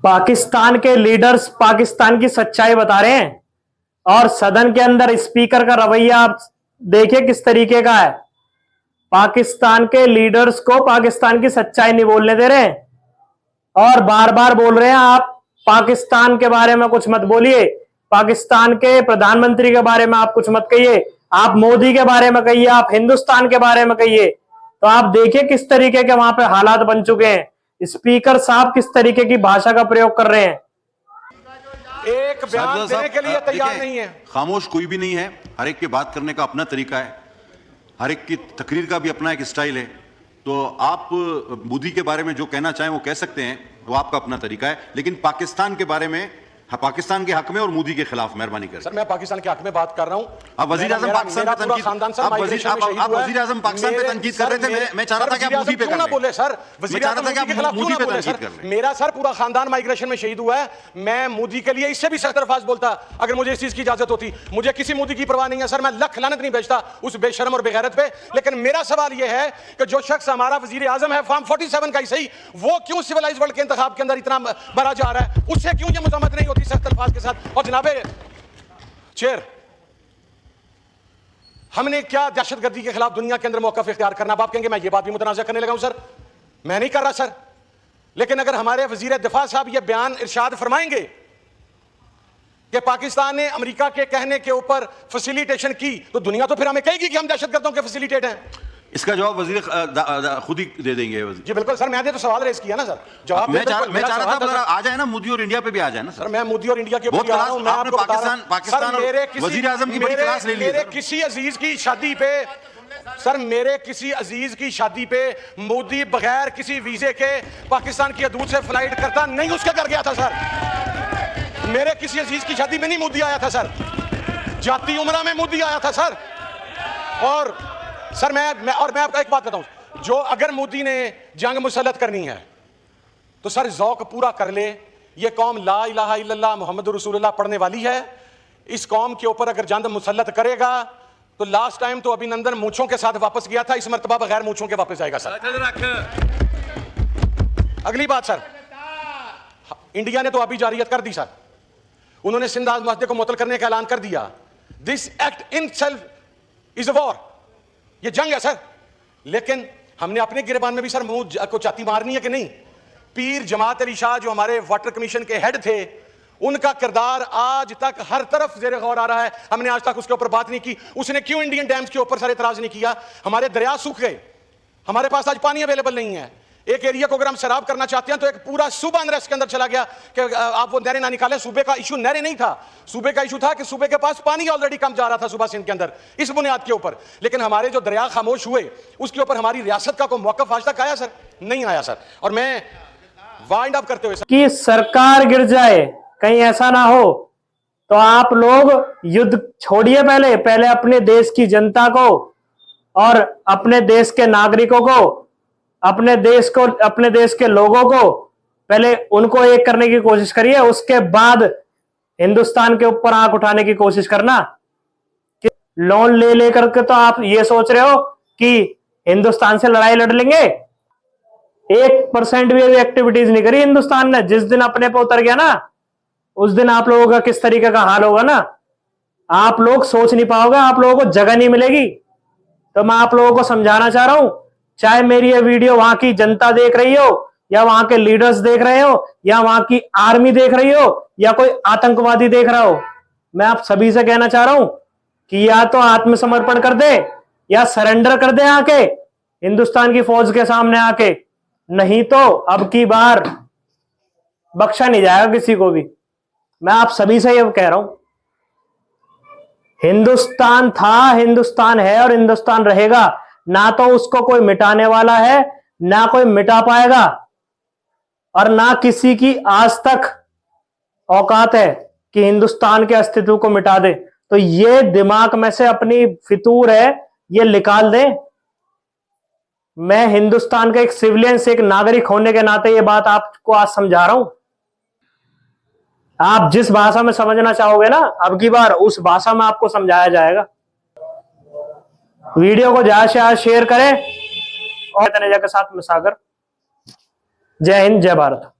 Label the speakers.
Speaker 1: पाकिस्तान के लीडर्स पाकिस्तान की सच्चाई बता रहे हैं और सदन के अंदर स्पीकर का रवैया आप देखिए किस तरीके का है। पाकिस्तान के लीडर्स को पाकिस्तान की सच्चाई नहीं बोलने दे रहे हैं और बार बार बोल रहे हैं आप पाकिस्तान के बारे में कुछ मत बोलिए, पाकिस्तान के प्रधानमंत्री के बारे में आप कुछ मत कहिए, आप मोदी के बारे में कहिए, आप हिंदुस्तान के बारे में कहिए। तो आप देखिए किस तरीके के वहां पे हालात बन चुके हैं। स्पीकर साहब किस तरीके की भाषा का प्रयोग कर रहे हैं।
Speaker 2: एक बयान देने के लिए तैयार नहीं है।
Speaker 3: खामोश कोई भी नहीं है, हर एक की बात करने का अपना तरीका है, हर एक की तकरीर का भी अपना एक स्टाइल है। तो आप मोदी के बारे में जो कहना चाहें वो कह सकते हैं, वो आपका अपना तरीका है, लेकिन पाकिस्तान के बारे में, पाकिस्तान के हक में और मोदी के खिलाफ मेहरबानी करें।
Speaker 2: सर मैं पाकिस्तान के हक में बात कर रहा हूं।
Speaker 3: आप वजीर आजम पाकिस्तान पे तनकीद, आप वजीर आजम पाकिस्तान पे तनकीद कर रहे थे। मैं चाह रहा था कि आप मोदी पे
Speaker 2: ना बोले सर, वजीर आजम के खिलाफ मोदी पे तनकीद कर रहे। मेरा सर पूरा खानदान माइग्रेशन में शहीद हुआ है। मैं मोदी के लिए इससे भी सख्त अल्फाज बोलता अगर मुझे इस चीज की इजाजत होती। मुझे किसी मोदी की परवाह नहीं है सर, मैं लख लानत नहीं भेजता उस बेशर्म और बेगैरत पे। लेकिन मेरा सवाल यह है कि जो शख्स हमारा वजीर आजम है फॉर्म 47 का ही सही, वो क्यों सिविलाइज्ड वर्ल्ड के इंतखाब के अंदर इतना भरा जा रहा है, उससे क्यों ये मजम्मत नहीं होती सख्त अल्फाज के साथ। और जनाबे चेयर, हमने क्या दहशतगर्दी के खिलाफ दुनिया के अंदर मौक़िफ़ इख्तियार करना। आप कहेंगे मैं ये बात भी मुतनाज़ा करने लगा हूं सर, मैं नहीं कर रहा सर। लेकिन अगर हमारे वजीर दिफा साहब ये बयान इरशाद फरमाएंगे कि पाकिस्तान ने अमेरिका के कहने के ऊपर फैसिलिटेशन की, तो दुनिया तो फिर हमें कहेगी कि हम दहशतगर्दों के फैसिलिटेट हैं।
Speaker 3: इसका जवाब वजीर खुद ही दे देंगे।
Speaker 2: जी बिल्कुल सर, मैंने तो सवाल रेज किया ना सर, जवाब
Speaker 3: मैं चाह रहा था आ जाए ना, मोदी और इंडिया पे भी आ जाए ना सर।
Speaker 2: मैं मोदी और इंडिया के
Speaker 3: बहुत क्लास, आपने पाकिस्तान वजीर आजम की बड़ी क्लास ले ली।
Speaker 2: मेरे किसी अजीज की शादी पे सर, मेरे किसी अजीज की शादी पे मोदी बगैर किसी वीजे के पाकिस्तान की हदूद से फ्लाइट करता नहीं उसके घर गया था सर। मेरे किसी अजीज की शादी में नहीं मोदी आया था सर, जाती उमरा में मोदी आया था सर। और सर मैं आपको एक बात बताऊं, जो अगर मोदी ने जंग मुसल्लत करनी है तो सर ज़ौक़ पूरा कर ले। ये कौम ला इलाहा इल्लल्लाह मुहम्मद रसूलुल्लाह पढ़ने वाली है। इस कौम के ऊपर अगर जंग मुसल्लत करेगा तो लास्ट टाइम तो अभिनंदन मूंछों के साथ वापस गया था, इस मर्तबा बगैर मूंछों के वापस आएगा सर। अगली बात सर, इंडिया ने तो अभी जारियत कर दी सर, उन्होंने सिंध माहदे को मुअत्तल करने का ऐलान कर दिया। This act in self is a war, ये जंग है सर। लेकिन हमने अपने गिरबान में भी सर मुंह को चाती मारनी है कि नहीं। पीर जमात अली शाह जो हमारे वाटर कमीशन के हेड थे, उनका किरदार आज तक हर तरफ जेर गौर आ रहा है। हमने आज तक उसके ऊपर बात नहीं की। उसने क्यों इंडियन डैम्स के ऊपर सर इतराज नहीं किया। हमारे दरिया सूख गए, हमारे पास आज पानी अवेलेबल नहीं है। एक एरिया को अगर हम शराब करना चाहते हैं तो एक पूरा सूबा अनरेस्ट के अंदर चला गया कि आप वो नहरें ना निकालें। सूबे का इशू नहरें नहीं था, सूबे का इशू था कि सूबे के पास पानी ऑलरेडी कम जा रहा था सूबा सिंध के अंदर, इस बुनियाद के ऊपर। लेकिन हमारे जो दरिया खामोश हुए उसके ऊपर हमारी रियासत का कोई मौक़िफ़ आज तक आया सर? नहीं आया सर। और मैं वाइंड अप करते हुए
Speaker 1: कि सरकार गिर जाए, कहीं ऐसा ना हो, तो आप लोग युद्ध छोड़िए। पहले अपने देश की जनता को और अपने देश के नागरिकों को, अपने देश के लोगों को पहले उनको एक करने की कोशिश करिए, उसके बाद हिंदुस्तान के ऊपर आंख उठाने की कोशिश करना। कि लोन ले लेकर के तो आप ये सोच रहे हो कि हिंदुस्तान से लड़ाई लड़ लेंगे। 1% भी एक्टिविटीज नहीं करी हिंदुस्तान ने। जिस दिन अपने पे उतर गया ना, उस दिन आप लोगों का किस तरीके का हाल होगा ना, आप लोग सोच नहीं पाओगे, आप लोगों को जगह नहीं मिलेगी। तो मैं आप लोगों को समझाना चाह रहा हूं, चाहे मेरी ये वीडियो वहां की जनता देख रही हो, या वहां के लीडर्स देख रहे हो, या वहां की आर्मी देख रही हो, या कोई आतंकवादी देख रहा हो, मैं आप सभी से कहना चाह रहा हूं कि या तो आत्मसमर्पण कर दे या सरेंडर कर दे आके हिंदुस्तान की फौज के सामने आके। नहीं तो अब की बार बख्शा नहीं जाएगा किसी को भी। मैं आप सभी से ये कह रहा हूं, हिंदुस्तान था, हिंदुस्तान है और हिंदुस्तान रहेगा। ना तो उसको कोई मिटाने वाला है, ना कोई मिटा पाएगा, और ना किसी की आज तक औकात है कि हिंदुस्तान के अस्तित्व को मिटा दे। तो ये दिमाग में से अपनी फितूर है, ये निकाल दे। मैं हिंदुस्तान का एक सिविलियन से, एक नागरिक होने के नाते ये बात आपको आज समझा रहा हूं। आप जिस भाषा में समझना चाहोगे ना, अब की बार उस भाषा में आपको समझाया जाएगा। वीडियो को ज्यादा से ज्यादा शेयर करें और तनेजा के साथ में सागर। जय हिंद, जय भारत।